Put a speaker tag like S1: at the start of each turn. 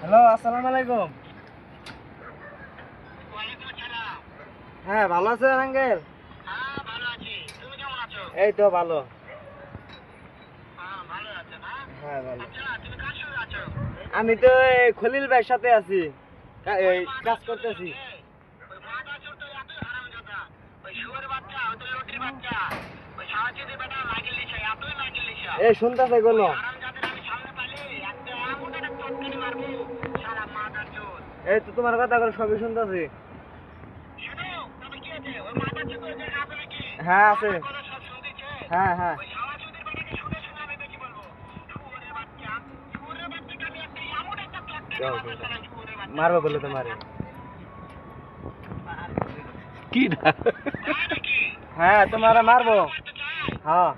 S1: Hello, আসসালামু আলাইকুম। হ্যাঁ, ভালো আছেন আঙ্কেল? এই তো ভালো। হ্যাঁ, ভালো। আমি তো এই খলিল ভাইয়ের সাথে আছি, এই কাজ করতেছি। এই শুনতেছে গুলো। এই তো তোমার কথা করে সবই শুনতেছি। হ্যাঁ আছে। হ্যাঁ হ্যাঁ। মারবো বলে তো মারে।
S2: কি
S1: হ্যাঁ তোমারে মারবো। হ্যাঁ।